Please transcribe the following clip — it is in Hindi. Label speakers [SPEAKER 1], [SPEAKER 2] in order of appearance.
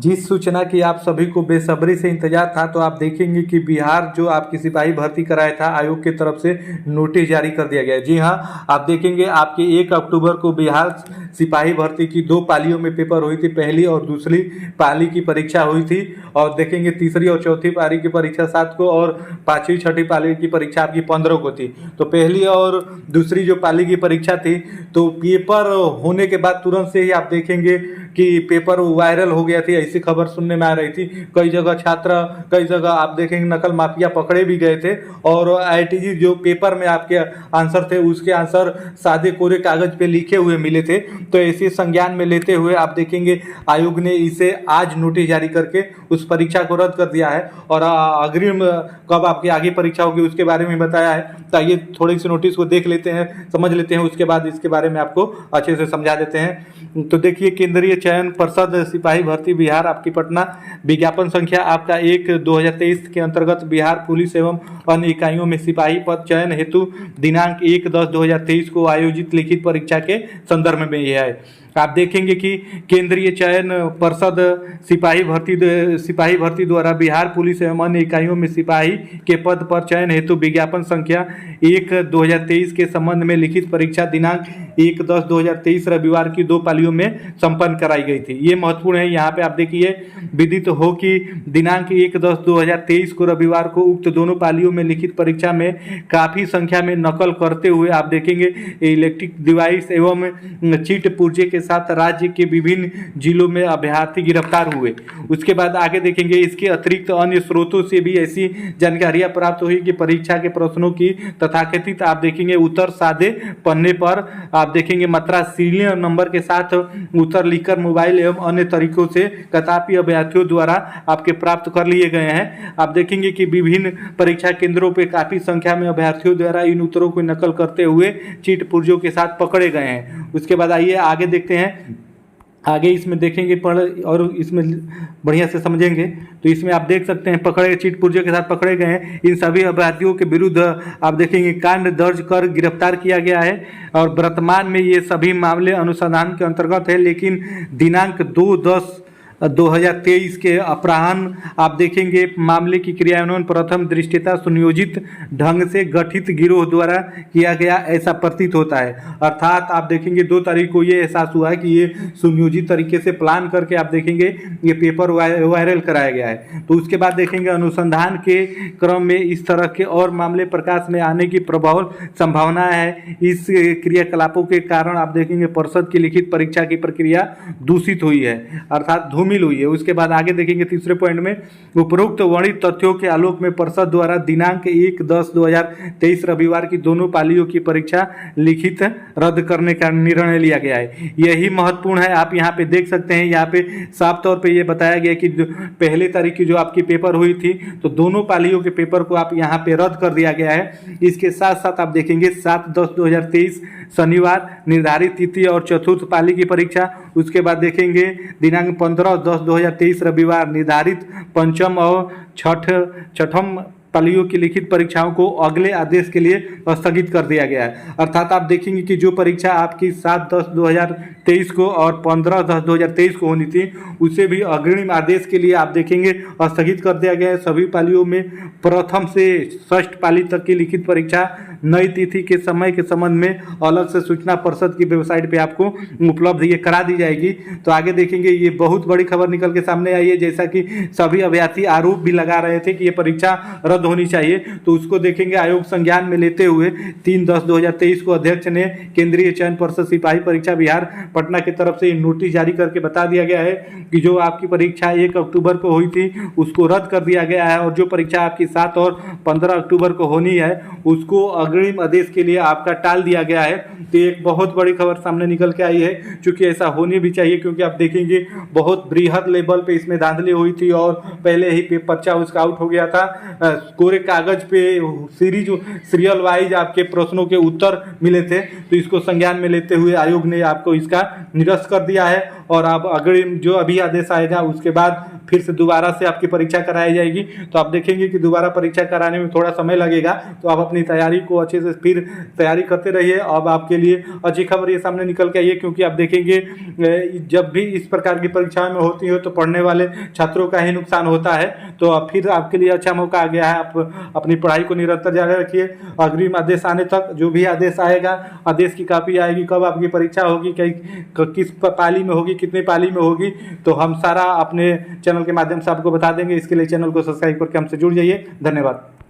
[SPEAKER 1] जिस सूचना की आप सभी को बेसब्री से इंतजार था, तो आप देखेंगे कि बिहार जो आपकी सिपाही भर्ती कराया था, आयोग की तरफ से नोटिस जारी कर दिया गया है। जी हाँ, आप देखेंगे आपके 1 अक्टूबर को बिहार सिपाही भर्ती की 2 पालियों में पेपर हुई थी। पहली और दूसरी पाली की परीक्षा हुई थी, और देखेंगे तीसरी और चौथी पाली की परीक्षा 7 को और 5वीं 6वीं पाली की परीक्षा आपकी 15 को थी। तो पहली और दूसरी जो पाली की परीक्षा थी, तो पेपर होने के बाद तुरंत से ही आप देखेंगे कि पेपर वायरल हो गया थी, ऐसी खबर सुनने में आ रही थी। कई जगह छात्र, कई जगह आप देखेंगे नकल माफिया पकड़े भी गए थे, और आईटीजी जो पेपर में आपके आंसर थे, उसके आंसर सादे कोरे कागज पे लिखे हुए मिले थे। तो ऐसे संज्ञान में लेते हुए आप देखेंगे आयोग ने इसे आज नोटिस जारी करके उस परीक्षा को रद्द कर दिया है, और अग्रिम कब आपकी आगे परीक्षा होगी उसके बारे में बताया है। तो आइए थोड़ी सी नोटिस को देख लेते हैं, समझ लेते हैं, उसके बाद इसके बारे में आपको अच्छे से समझा देते हैं। तो देखिए, केंद्रीय चयन पर्षद सिपाही भर्ती बिहार आपकी पटना, विज्ञापन संख्या आपका 1/2023 के अंतर्गत बिहार पुलिस एवं अन्य इकाइयों में सिपाही पद चयन हेतु दिनांक 1/10/2023 को आयोजित लिखित परीक्षा के संदर्भ में यह है। आप देखेंगे कि केंद्रीय चयन पर्षद सिपाही भर्ती द्वारा बिहार पुलिस एवं अन्य इकाइयों में सिपाही के पद पर चयन हेतु विज्ञापन संख्या 1/2023 के संबंध में लिखित परीक्षा दिनांक 1/10/2023 रविवार की 2 पालियों में संपन्न कराई गई थी। ये महत्वपूर्ण है। यहाँ पे आप देखिए, विदित हो कि दिनांक 1/10/2023 को रविवार को उक्त दोनों पालियों में लिखित परीक्षा में काफी संख्या में नकल करते हुए आप देखेंगे इलेक्ट्रिक डिवाइस एवं चीट पुर्जे के साथ राज्य के विभिन्न जिलों में अभ्यर्थी गिरफ्तार हुए। उसके बाद आगे देखेंगे, इसके अतिरिक्त अन्य स्रोतों से भी ऐसी जानकारियां प्राप्त हुई कि परीक्षा के प्रश्नों की तथाकथित आप देखेंगे उत्तर सादे पन्ने पर आप देखेंगे मात्रा सीरियल नंबर के साथ उत्तर लिखकर मोबाइल एवं अन्य तरीकों से कदापि अभ्यर्थियों द्वारा आपके प्राप्त कर लिए गए हैं। आप देखेंगे कि विभिन्न परीक्षा केंद्रों पर काफी संख्या में अभ्यर्थियों द्वारा इन उत्तरों को नकल करते हुए चीट पुर्जों के साथ पकड़े गए हैं। उसके बाद आइए आगे देखते हैं। आगे इसमें देखेंगे पढ़ और इसमें बढ़िया से समझेंगे। तो इसमें आप देख सकते हैं पकड़े चीट पुर्जे के साथ पकड़े गए हैं। इन सभी अभ्यर्थियों के विरुद्ध आप देखेंगे कांड दर्ज कर गिरफ्तार किया गया है, और वर्तमान में ये सभी मामले अनुसंधान के अंतर्गत है। लेकिन दिनांक 2/10/2023 के अपराह्न आप देखेंगे मामले की क्रियान्वयन प्रथम दृष्टया सुनियोजित ढंग से गठित गिरोह द्वारा किया गया ऐसा प्रतीत होता है। अर्थात आप देखेंगे 2 तारीख को ये एहसास हुआ है कि ये सुनियोजित तरीके से प्लान करके आप देखेंगे ये पेपर वायरल कराया गया है। तो उसके बाद देखेंगे अनुसंधान के क्रम में इस तरह के और मामले प्रकाश में आने की प्रबल संभावना है। इस क्रियाकलापों के कारण आप देखेंगे परिषद की लिखित परीक्षा की प्रक्रिया दूषित हुई है, अर्थात धूमिल हुई है। उसके बाद आगे देखेंगे तीसरे पॉइंट में, उपरोक्त वर्णित तथ्यों के आलोक में परिषद द्वारा दिनांक 1/10/2023 रविवार की दोनों पालियों की परीक्षा लिखित रद्द करने का निर्णय लिया गया है। यही महत्वपूर्ण है। आप यहाँ पे देख सकते हैं, यहाँ पे साफ तौर पे ये बताया गया कि पहले तारीख की जो आपकी पेपर हुई थी, तो दोनों पालियों के पेपर को आप यहाँ पे रद्द कर दिया गया है। इसके साथ साथ आप देखेंगे 7/10/2023 शनिवार निर्धारित तिथि और चतुर्थ पाली की परीक्षा। उसके बाद देखेंगे दिनांक 15/10/2023 रविवार निर्धारित पंचम और छठम पालियों की लिखित परीक्षाओं को अगले आदेश के लिए स्थगित कर दिया गया है। अर्थात आप देखेंगे कि जो परीक्षा आपकी 7/10/2023 को और 15/10/2023 को होनी थी, उसे भी अग्रिम आदेश के लिए आप देखेंगे स्थगित कर दिया गया है। सभी पालियों में प्रथम से षष्ठ पाली तक की लिखित परीक्षा नई तिथि के समय के संबंध में अलग से सूचना परिषद की वेबसाइट पे आपको उपलब्ध ये करा दी जाएगी। तो आगे देखेंगे ये बहुत बड़ी खबर निकल के सामने आई है, जैसा कि सभी अभ्यर्थी आरोप भी लगा रहे थे कि ये परीक्षा रद्द होनी चाहिए। तो उसको देखेंगे आयोग संज्ञान में लेते हुए 3/10/2023 को अध्यक्ष ने केंद्रीय चयन पर्षद सिपाही परीक्षा बिहार पटना की तरफ से नोटिस जारी करके बता दिया गया है कि जो आपकी परीक्षा 1 अक्टूबर को हुई थी उसको रद्द कर दिया गया है, और जो परीक्षा आपकी 7 और 15 अक्टूबर को होनी है उसको अग्रिम आदेश के लिए आपका टाल दिया गया है। तो एक बहुत बड़ी खबर सामने निकल के आई है, क्योंकि ऐसा होने भी चाहिए, क्योंकि आप देखेंगे बहुत बृहद लेवल पे इसमें धांधली हुई थी और पहले ही पर्चा उसका आउट हो गया था। कोरे कागज पे सीरियल वाइज आपके प्रश्नों के उत्तर मिले थे। तो इसको संज्ञान में लेते हुए आयोग ने आपको इसका निरस्त कर दिया है, और अब अग्रिम जो अभी आदेश आएगा उसके बाद फिर से दोबारा से आपकी परीक्षा कराई जाएगी। तो आप देखेंगे कि दोबारा परीक्षा कराने में थोड़ा समय लगेगा, तो आप अपनी तैयारी को अच्छे से फिर तैयारी करते रहिए। अब आपके लिए अच्छी खबर ये सामने निकल के आई है, क्योंकि आप देखेंगे जब भी इस प्रकार की परीक्षाएं में होती हो तो पढ़ने वाले छात्रों का ही नुकसान होता है। तो अब फिर आपके लिए अच्छा मौका आ गया है, आप अपनी पढ़ाई को निरंतर जारी रखिए। अग्रिम आदेश आने तक जो भी आदेश आएगा, आदेश की कॉपी आएगी, कब आपकी परीक्षा होगी, किस पाली में होगी, कितने पाली में होगी, तो हम सारा अपने चैनल के माध्यम से आपको बता देंगे। इसके लिए चैनल को सब्सक्राइब करके हमसे जुड़ जाइए। धन्यवाद।